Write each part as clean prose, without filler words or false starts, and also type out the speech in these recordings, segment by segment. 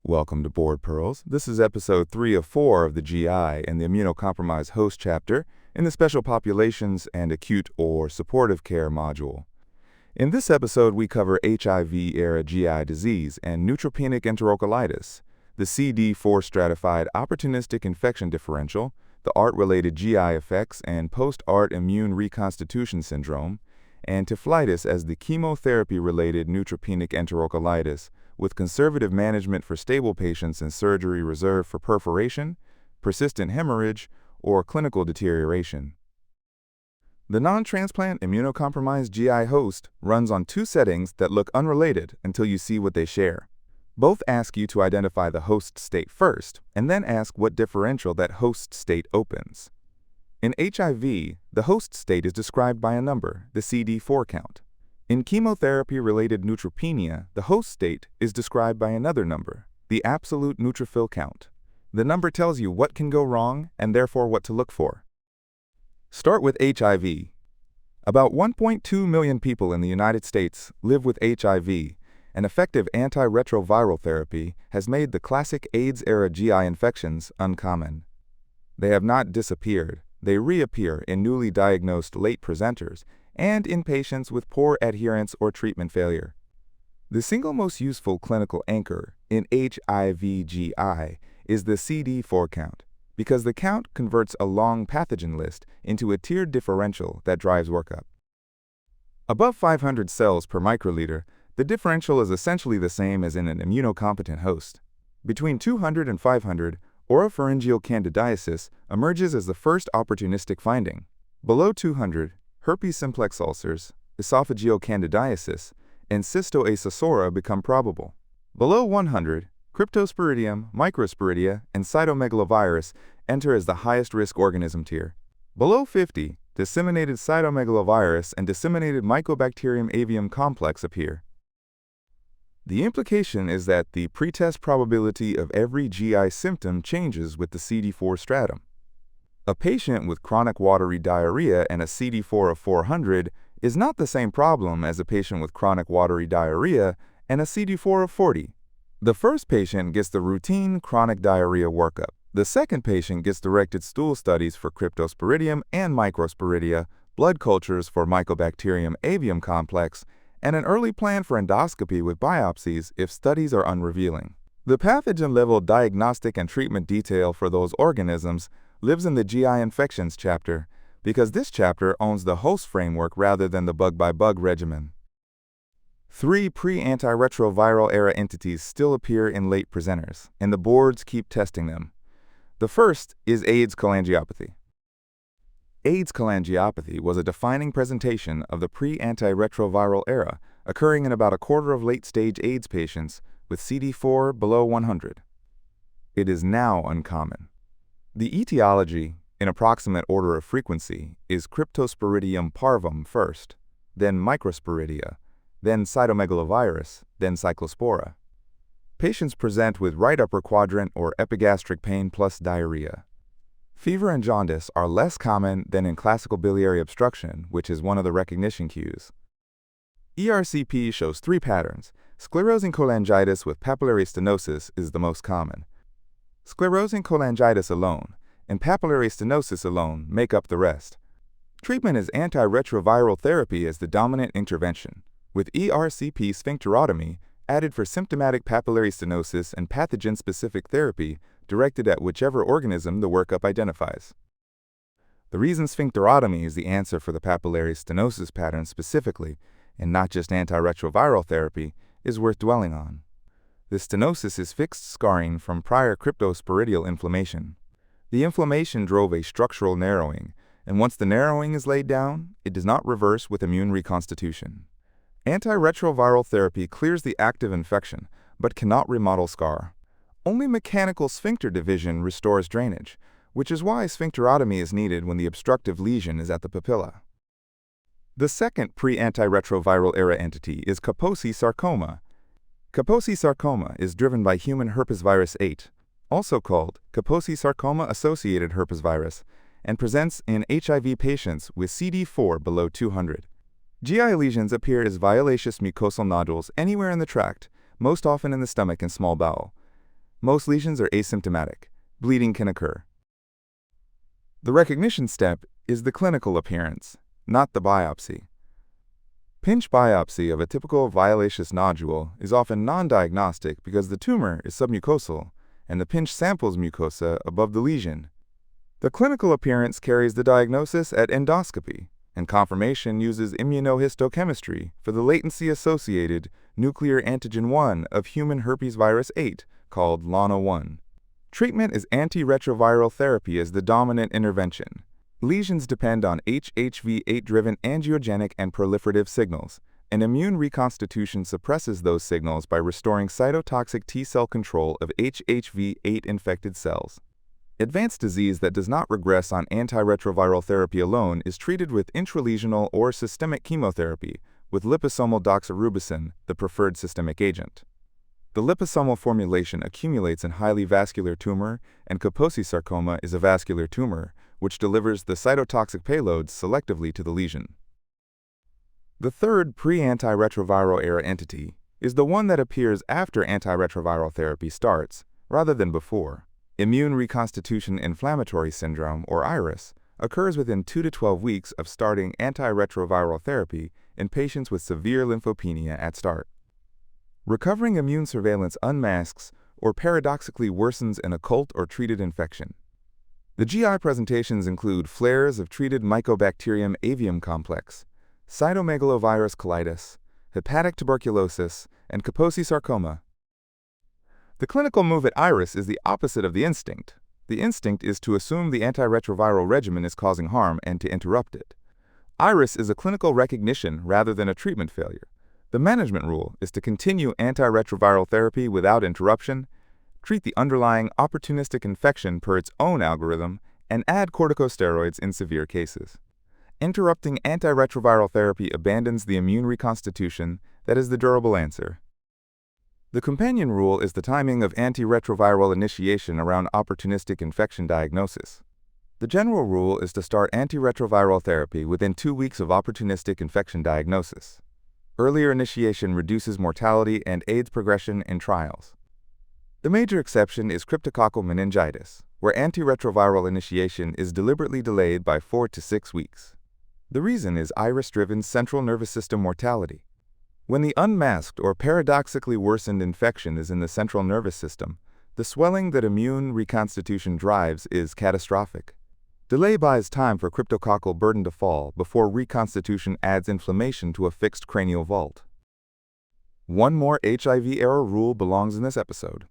Welcome to Board Pearls. This is episode 3 of 4 of the GI and the Immunocompromised host chapter in the Special Populations and Acute or Supportive Care module. In this episode, we cover HIV-era GI disease and neutropenic enterocolitis, the CD4 stratified opportunistic infection differential, the ART-related GI effects and post-ART immune reconstitution syndrome, and typhlitis as the chemotherapy-related neutropenic enterocolitis, with conservative management for stable patients and surgery reserved for perforation, persistent hemorrhage, or clinical deterioration. The non-transplant immunocompromised GI host runs on two settings that look unrelated until you see what they share. Both ask you to identify the host state first, and then ask what differential that host state opens. In HIV, the host state is described by a number, the CD4 count. In chemotherapy-related neutropenia, the host state is described by another number, the absolute neutrophil count. The number tells you what can go wrong and therefore what to look for. Start with HIV. About 1.2 million people in the United States live with HIV, and effective antiretroviral therapy has made the classic AIDS-era GI infections uncommon. They have not disappeared. They reappear in newly diagnosed late presenters and in patients with poor adherence or treatment failure. The single most useful clinical anchor in HIV-GI is the CD4 count, because the count converts a long pathogen list into a tiered differential that drives workup. Above 500 cells per microliter, the differential is essentially the same as in an immunocompetent host. Between 200 and 500, oropharyngeal candidiasis emerges as the first opportunistic finding. Below 200, herpes simplex ulcers, esophageal candidiasis, and cystoacisora become probable. Below 100, cryptosporidium, microsporidia, and cytomegalovirus enter as the highest-risk organism tier. Below 50, disseminated cytomegalovirus and disseminated mycobacterium avium complex appear. The implication is that the pretest probability of every GI symptom changes with the CD4 stratum. A patient with chronic watery diarrhea and a CD4 of 400 is not the same problem as a patient with chronic watery diarrhea and a CD4 of 40. The first patient gets the routine chronic diarrhea workup. The second patient gets directed stool studies for cryptosporidium and microsporidia, blood cultures for mycobacterium avium complex, and an early plan for endoscopy with biopsies if studies are unrevealing. The pathogen-level diagnostic and treatment detail for those organisms lives in the GI infections chapter, because this chapter owns the host framework rather than the bug-by-bug regimen. 3 pre-antiretroviral era entities still appear in late presenters, and the boards keep testing them. The first is AIDS cholangiopathy. AIDS cholangiopathy was a defining presentation of the pre-antiretroviral era, occurring in about a quarter of late-stage AIDS patients with CD4 below 100. It is now uncommon. The etiology, in approximate order of frequency, is Cryptosporidium parvum first, then Microsporidia, then cytomegalovirus, then Cyclospora. Patients present with right upper quadrant or epigastric pain plus diarrhea. Fever and jaundice are less common than in classical biliary obstruction, which is one of the recognition cues. ERCP shows 3 patterns. Sclerosing cholangitis with papillary stenosis is the most common. Sclerosing cholangitis alone and papillary stenosis alone make up the rest. Treatment is antiretroviral therapy as the dominant intervention, with ERCP sphincterotomy added for symptomatic papillary stenosis and pathogen-specific therapy directed at whichever organism the workup identifies. The reason sphincterotomy is the answer for the papillary stenosis pattern specifically, and not just antiretroviral therapy, is worth dwelling on. The stenosis is fixed scarring from prior cryptosporidial inflammation. The inflammation drove a structural narrowing, and once the narrowing is laid down, it does not reverse with immune reconstitution. Antiretroviral therapy clears the active infection, but cannot remodel scar. Only mechanical sphincter division restores drainage, which is why sphincterotomy is needed when the obstructive lesion is at the papilla. The second pre-antiretroviral era entity is Kaposi sarcoma. Kaposi sarcoma is driven by human herpes virus 8, also called Kaposi sarcoma-associated herpes virus, and presents in HIV patients with CD4 below 200. GI lesions appear as violaceous mucosal nodules anywhere in the tract, most often in the stomach and small bowel. Most lesions are asymptomatic. Bleeding can occur. The recognition step is the clinical appearance, not the biopsy. Pinch biopsy of a typical violaceous nodule is often non-diagnostic because the tumor is submucosal and the pinch samples mucosa above the lesion. The clinical appearance carries the diagnosis at endoscopy, and confirmation uses immunohistochemistry for the latency-associated nuclear antigen 1 of human herpes virus 8, called LANA1. Treatment is antiretroviral therapy as the dominant intervention. Lesions depend on HHV-8-driven angiogenic and proliferative signals, and immune reconstitution suppresses those signals by restoring cytotoxic T-cell control of HHV-8-infected cells. Advanced disease that does not regress on antiretroviral therapy alone is treated with intralesional or systemic chemotherapy with liposomal doxorubicin, the preferred systemic agent. The liposomal formulation accumulates in highly vascular tumor, and Kaposi sarcoma is a vascular tumor, which delivers the cytotoxic payloads selectively to the lesion. The third pre-antiretroviral era entity is the one that appears after antiretroviral therapy starts, rather than before. Immune reconstitution inflammatory syndrome, or IRIS, occurs within 2 to 12 weeks of starting antiretroviral therapy in patients with severe lymphopenia at start. Recovering immune surveillance unmasks or paradoxically worsens an occult or treated infection. The GI presentations include flares of treated Mycobacterium avium complex, cytomegalovirus colitis, hepatic tuberculosis, and Kaposi sarcoma. The clinical move at IRIS is the opposite of the instinct. The instinct is to assume the antiretroviral regimen is causing harm and to interrupt it. IRIS is a clinical recognition rather than a treatment failure. The management rule is to continue antiretroviral therapy without interruption, treat the underlying opportunistic infection per its own algorithm, and add corticosteroids in severe cases. Interrupting antiretroviral therapy abandons the immune reconstitution that is the durable answer. The companion rule is the timing of antiretroviral initiation around opportunistic infection diagnosis. The general rule is to start antiretroviral therapy within 2 weeks of opportunistic infection diagnosis. Earlier initiation reduces mortality and aids progression in trials. The major exception is cryptococcal meningitis, where antiretroviral initiation is deliberately delayed by 4 to 6 weeks. The reason is IRIS-driven central nervous system mortality. When the unmasked or paradoxically worsened infection is in the central nervous system, the swelling that immune reconstitution drives is catastrophic. Delay buys time for cryptococcal burden to fall before reconstitution adds inflammation to a fixed cranial vault. One more HIV-era rule belongs in this episode.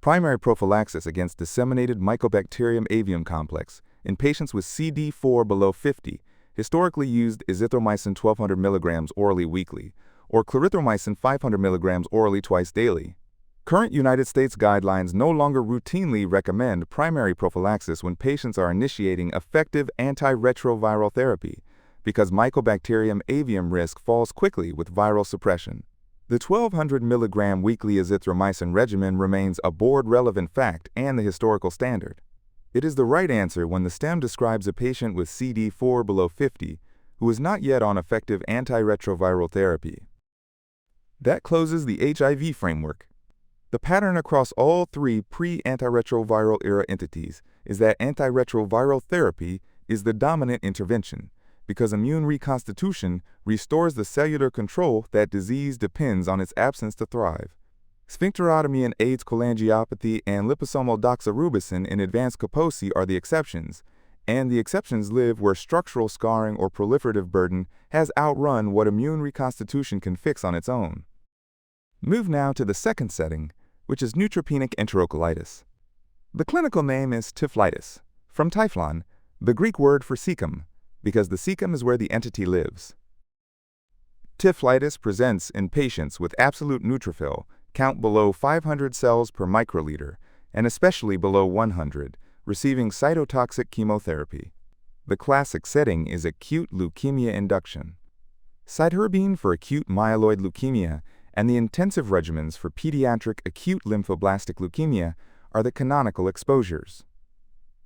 Primary prophylaxis against disseminated Mycobacterium avium complex in patients with CD4 below 50 historically used azithromycin 1200 mg orally weekly, or clarithromycin 500 mg orally twice daily. Current United States guidelines no longer routinely recommend primary prophylaxis when patients are initiating effective antiretroviral therapy because Mycobacterium avium risk falls quickly with viral suppression. The 1200 mg weekly azithromycin regimen remains a board-relevant fact and the historical standard. It is the right answer when the STEM describes a patient with CD4 below 50 who is not yet on effective antiretroviral therapy. That closes the HIV framework. The pattern across all 3 pre-antiretroviral era entities is that antiretroviral therapy is the dominant intervention because immune reconstitution restores the cellular control that disease depends on its absence to thrive. Sphincterotomy in AIDS cholangiopathy and liposomal doxorubicin in advanced Kaposi are the exceptions, and the exceptions live where structural scarring or proliferative burden has outrun what immune reconstitution can fix on its own. Move now to the second setting, which is neutropenic enterocolitis. The clinical name is typhlitis, from typhlon, the Greek word for cecum, because the cecum is where the entity lives. Typhlitis presents in patients with absolute neutrophil count below 500 cells per microliter, and especially below 100, receiving cytotoxic chemotherapy. The classic setting is acute leukemia induction. Cytarabine for acute myeloid leukemia and the intensive regimens for pediatric acute lymphoblastic leukemia are the canonical exposures.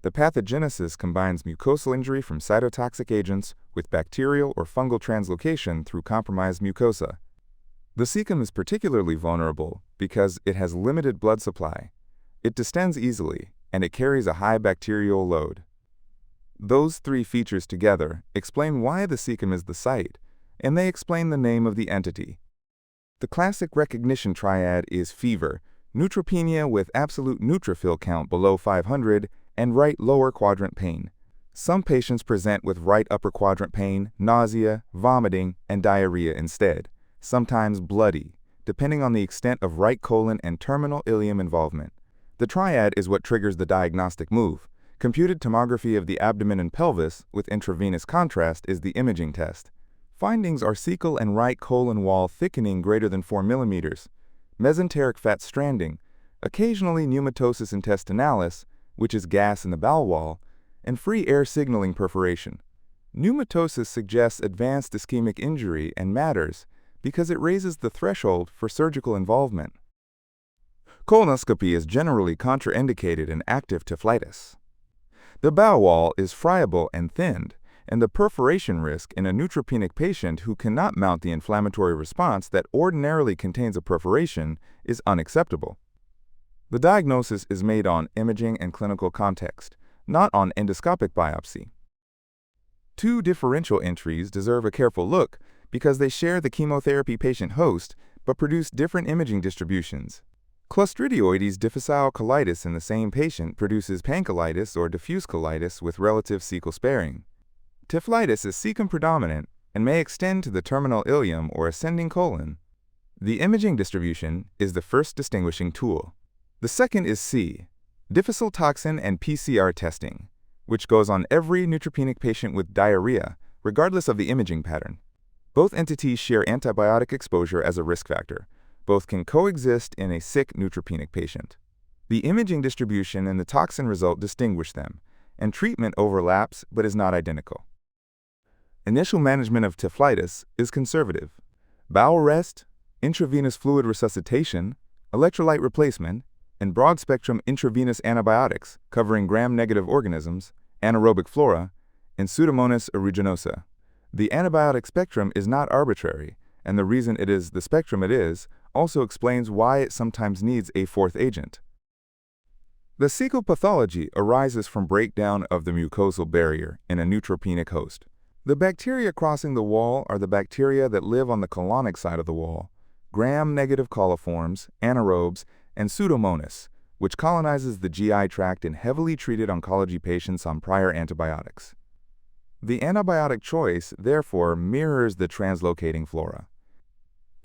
The pathogenesis combines mucosal injury from cytotoxic agents with bacterial or fungal translocation through compromised mucosa. The cecum is particularly vulnerable because it has limited blood supply. It distends easily, and it carries a high bacterial load. Those three features together explain why the cecum is the site, and they explain the name of the entity. The classic recognition triad is fever, neutropenia with absolute neutrophil count below 500, and right lower quadrant pain. Some patients present with right upper quadrant pain, nausea, vomiting, and diarrhea instead, sometimes bloody, depending on the extent of right colon and terminal ileum involvement. The triad is what triggers the diagnostic move. Computed tomography of the abdomen and pelvis with intravenous contrast is the imaging test. Findings are cecal and right colon wall thickening greater than 4 millimeters, mesenteric fat stranding, occasionally pneumatosis intestinalis, which is gas in the bowel wall, and free air signaling perforation. Pneumatosis suggests advanced ischemic injury and matters because it raises the threshold for surgical involvement. Colonoscopy is generally contraindicated in active typhlitis. The bowel wall is friable and thinned, and the perforation risk in a neutropenic patient who cannot mount the inflammatory response that ordinarily contains a perforation is unacceptable. The diagnosis is made on imaging and clinical context, not on endoscopic biopsy. Two differential entries deserve a careful look because they share the chemotherapy patient host but produce different imaging distributions. Clostridioides difficile colitis in the same patient produces pancolitis or diffuse colitis with relative cecal sparing. Typhlitis is cecum predominant and may extend to the terminal ileum or ascending colon. The imaging distribution is the first distinguishing tool. The second is C, difficile toxin and PCR testing, which goes on every neutropenic patient with diarrhea, regardless of the imaging pattern. Both entities share antibiotic exposure as a risk factor. Both can coexist in a sick neutropenic patient. The imaging distribution and the toxin result distinguish them, and treatment overlaps but is not identical. Initial management of typhlitis is conservative. Bowel rest, intravenous fluid resuscitation, electrolyte replacement, and broad-spectrum intravenous antibiotics covering gram-negative organisms, anaerobic flora, and Pseudomonas aeruginosa. The antibiotic spectrum is not arbitrary, and the reason it is the spectrum it is also explains why it sometimes needs a fourth agent. The cecal pathology arises from breakdown of the mucosal barrier in a neutropenic host. The bacteria crossing the wall are the bacteria that live on the colonic side of the wall, gram-negative coliforms, anaerobes, and Pseudomonas, which colonizes the GI tract in heavily treated oncology patients on prior antibiotics. The antibiotic choice, therefore, mirrors the translocating flora.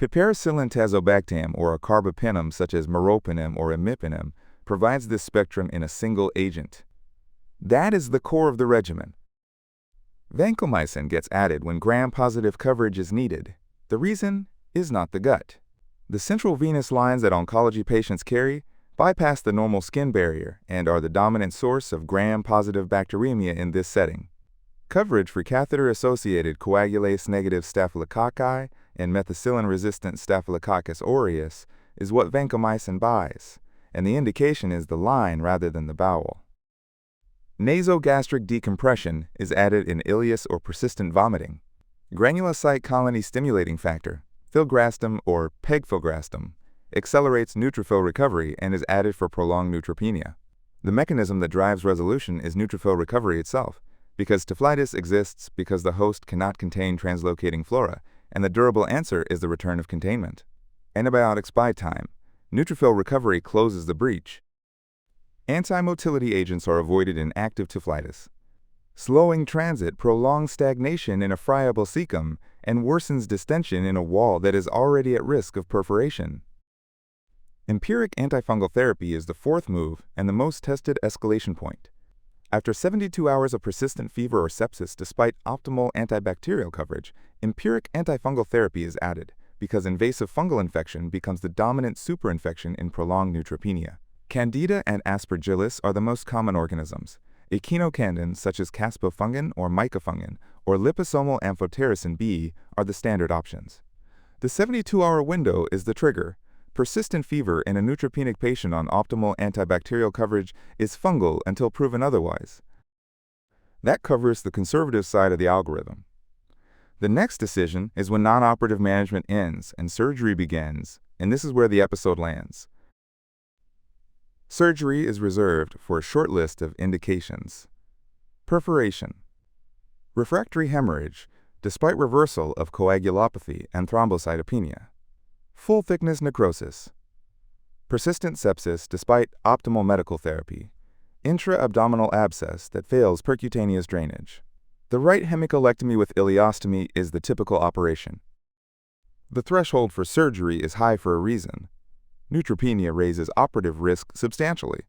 Piperacillin tazobactam or a carbapenem such as meropenem or imipenem provides this spectrum in a single agent. That is the core of the regimen. Vancomycin gets added when gram-positive coverage is needed. The reason is not the gut. The central venous lines that oncology patients carry bypass the normal skin barrier and are the dominant source of gram-positive bacteremia in this setting. Coverage for catheter-associated coagulase-negative staphylococci and methicillin-resistant Staphylococcus aureus is what vancomycin buys, and the indication is the line rather than the bowel. Nasogastric decompression is added in ileus or persistent vomiting. Granulocyte colony stimulating factor, filgrastim or pegfilgrastim, accelerates neutrophil recovery and is added for prolonged neutropenia. The mechanism that drives resolution is neutrophil recovery itself, because typhlitis exists because the host cannot contain translocating flora, and the durable answer is the return of containment. Antibiotics buy time. Neutrophil recovery closes the breach. Antimotility agents are avoided in active typhlitis. Slowing transit prolongs stagnation in a friable cecum and worsens distension in a wall that is already at risk of perforation. Empiric antifungal therapy is the fourth move and the most tested escalation point. After 72 hours of persistent fever or sepsis despite optimal antibacterial coverage, empiric antifungal therapy is added because invasive fungal infection becomes the dominant superinfection in prolonged neutropenia. Candida and Aspergillus are the most common organisms. Echinocandins such as caspofungin or mycofungin or liposomal amphotericin B are the standard options. The 72-hour window is the trigger. Persistent fever in a neutropenic patient on optimal antibacterial coverage is fungal until proven otherwise. That covers the conservative side of the algorithm. The next decision is when non-operative management ends and surgery begins, and this is where the episode lands. Surgery is reserved for a short list of indications. Perforation. Refractory hemorrhage, despite reversal of coagulopathy and thrombocytopenia. Full-thickness necrosis. Persistent sepsis despite optimal medical therapy. Intra-abdominal abscess that fails percutaneous drainage. The right hemicolectomy with ileostomy is the typical operation. The threshold for surgery is high for a reason. Neutropenia raises operative risk substantially.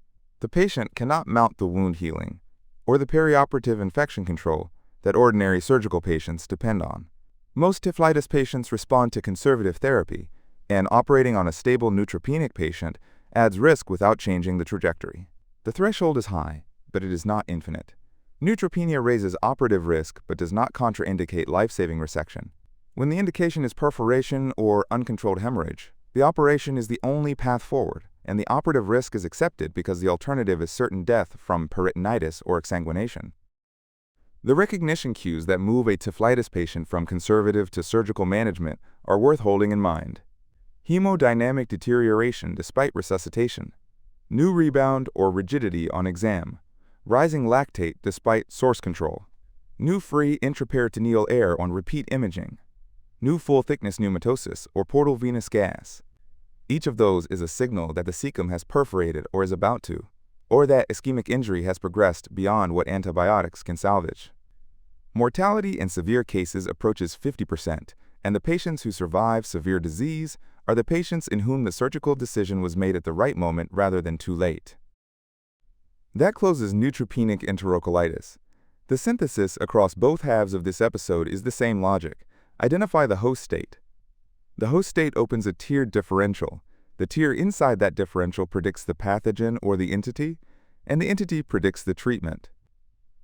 The patient cannot mount the wound healing or the perioperative infection control that ordinary surgical patients depend on. Most typhlitis patients respond to conservative therapy, and operating on a stable neutropenic patient adds risk without changing the trajectory. The threshold is high, but it is not infinite. Neutropenia raises operative risk but does not contraindicate life-saving resection. When the indication is perforation or uncontrolled hemorrhage, the operation is the only path forward, and the operative risk is accepted because the alternative is certain death from peritonitis or exsanguination. The recognition cues that move a typhlitis patient from conservative to surgical management are worth holding in mind. Hemodynamic deterioration despite resuscitation. New rebound or rigidity on exam. Rising lactate despite source control. New free intraperitoneal air on repeat imaging. New full-thickness pneumatosis or portal venous gas. Each of those is a signal that the cecum has perforated or is about to, or that ischemic injury has progressed beyond what antibiotics can salvage. Mortality in severe cases approaches 50%, and the patients who survive severe disease are the patients in whom the surgical decision was made at the right moment rather than too late. That closes neutropenic enterocolitis. The synthesis across both halves of this episode is the same logic. Identify the host state. The host state opens a tiered differential. The tier inside that differential predicts the pathogen or the entity, and the entity predicts the treatment.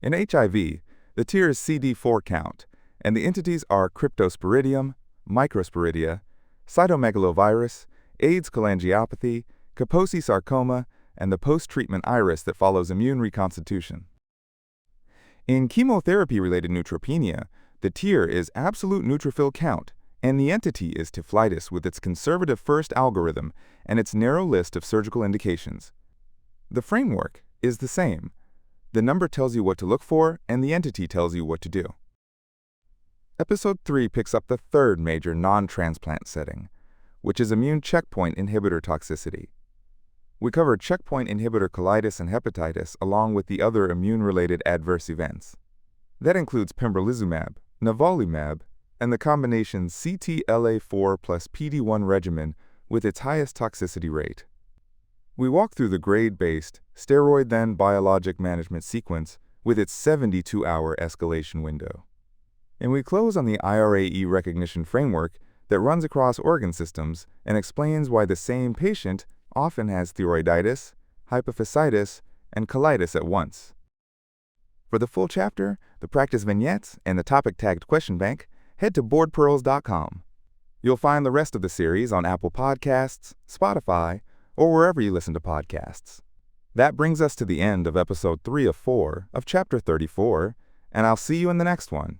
In HIV, the tier is CD4 count, and the entities are cryptosporidium, microsporidia, cytomegalovirus, AIDS cholangiopathy, Kaposi sarcoma, and the post-treatment iris that follows immune reconstitution. In chemotherapy-related neutropenia, the tier is absolute neutrophil count, and the entity is typhlitis with its conservative first algorithm and its narrow list of surgical indications. The framework is the same. The number tells you what to look for, and the entity tells you what to do. Episode 3 picks up the third major non-transplant setting, which is immune checkpoint inhibitor toxicity. We cover checkpoint inhibitor colitis and hepatitis along with the other immune-related adverse events. That includes pembrolizumab, nivolumab, and the combination CTLA-4 plus PD-1 regimen with its highest toxicity rate. We walk through the grade-based, steroid-then biologic management sequence with its 72-hour escalation window. And we close on the IRAE recognition framework that runs across organ systems and explains why the same patient often has thyroiditis, hypophysitis, and colitis at once. For the full chapter, the practice vignettes, and the topic-tagged question bank, head to boardpearls.com. You'll find the rest of the series on Apple Podcasts, Spotify, or wherever you listen to podcasts. That brings us to the end of episode 3 of 4 of chapter 34, and I'll see you in the next one.